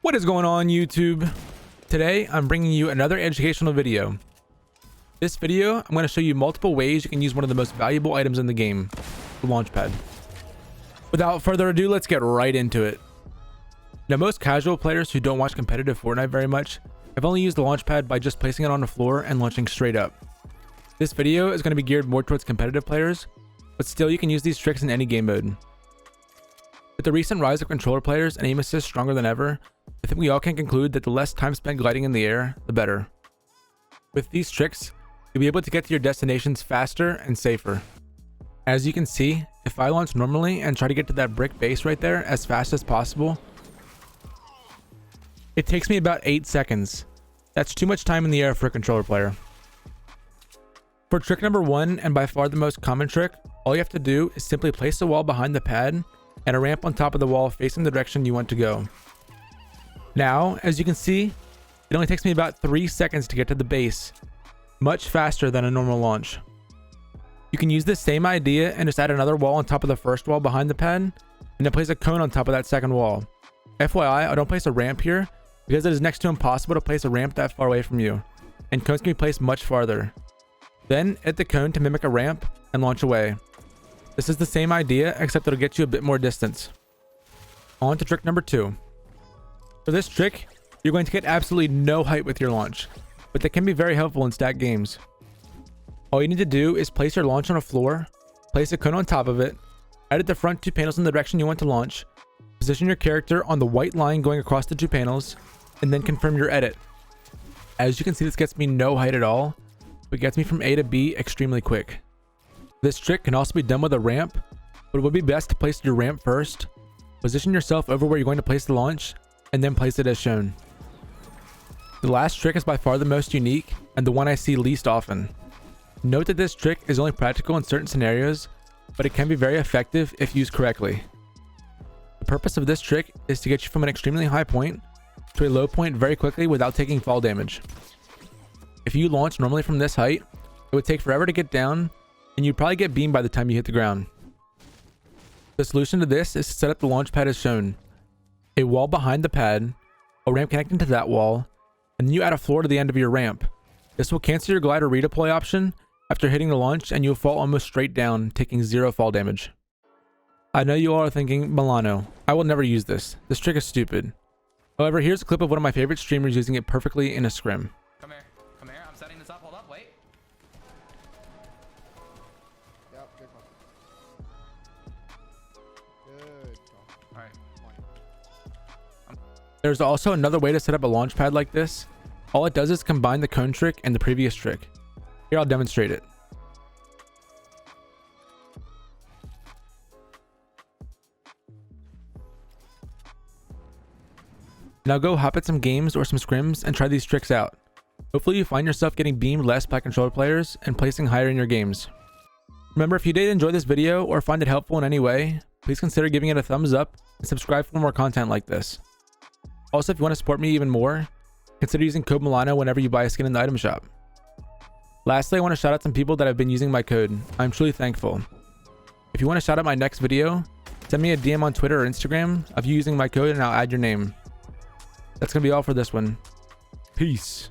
What is going on, YouTube? Today I'm bringing you another educational video. This video I'm going to show you multiple ways you can use one of the most valuable items in the game, the Launchpad. Without further ado, let's get right into it. Now, most casual players who don't watch competitive Fortnite very much have only used the Launchpad by just placing it on the floor and launching straight up. This video is going to be geared more towards competitive players, but still you can use these tricks in any game mode. With the recent rise of controller players and aim assist stronger than ever, I think we all can conclude that the less time spent gliding in the air, the better. With these tricks, you'll be able to get to your destinations faster and safer. As you can see, if I launch normally and try to get to that brick base right there as fast as possible, it takes me about 8 seconds. That's too much time in the air for a controller player. For trick number 1, and by far the most common trick, all you have to do is simply place a wall behind the pad and a ramp on top of the wall facing the direction you want to go. Now, as you can see, it only takes me about 3 seconds to get to the base, much faster than a normal launch. You can use this same idea and just add another wall on top of the first wall behind the pad, and then place a cone on top of that second wall. FYI, I don't place a ramp here because it is next to impossible to place a ramp that far away from you, and cones can be placed much farther. Then hit the cone to mimic a ramp and launch away. This is the same idea, except it'll get you a bit more distance. On to trick number 2. For this trick, you're going to get absolutely no height with your launch, but that can be very helpful in stacked games. All you need to do is place your launch on a floor, place a cone on top of it, edit the front 2 panels in the direction you want to launch, position your character on the white line going across the 2 panels, and then confirm your edit. As you can see, this gets me no height at all, but gets me from A to B extremely quick. This trick can also be done with a ramp, but it would be best to place your ramp first, position yourself over where you're going to place the launch, and then place it as shown. The last trick is by far the most unique and the one I see least often. Note that this trick is only practical in certain scenarios, but it can be very effective if used correctly. The purpose of this trick is to get you from an extremely high point to a low point very quickly without taking fall damage. If you launch normally from this height, it would take forever to get down, and you'd probably get beamed by the time you hit the ground. The solution to this is to set up the launch pad as shown. A wall behind the pad, a ramp connecting to that wall, and then you add a floor to the end of your ramp. This will cancel your glider redeploy option after hitting the launch, and you'll fall almost straight down, taking 0 fall damage. I know you all are thinking, Milano, I will never use this. This trick is stupid. However, here's a clip of one of my favorite streamers using it perfectly in a scrim. Come here, I'm setting this up, hold up, wait. Yep, good call. Good call. Alright. There's also another way to set up a launch pad like this. All it does is combine the cone trick and the previous trick. Here, I'll demonstrate it. Now go hop at some games or some scrims and try these tricks out. Hopefully you find yourself getting beamed less by controller players and placing higher in your games. Remember, if you did enjoy this video or find it helpful in any way, please consider giving it a thumbs up and subscribe for more content like this. Also, if you want to support me even more, consider using code Milano whenever you buy a skin in the item shop. Lastly, I want to shout out some people that have been using my code. I'm truly thankful. If you want to shout out my next video, send me a DM on Twitter or Instagram of you using my code and I'll add your name. That's going to be all for this one. Peace.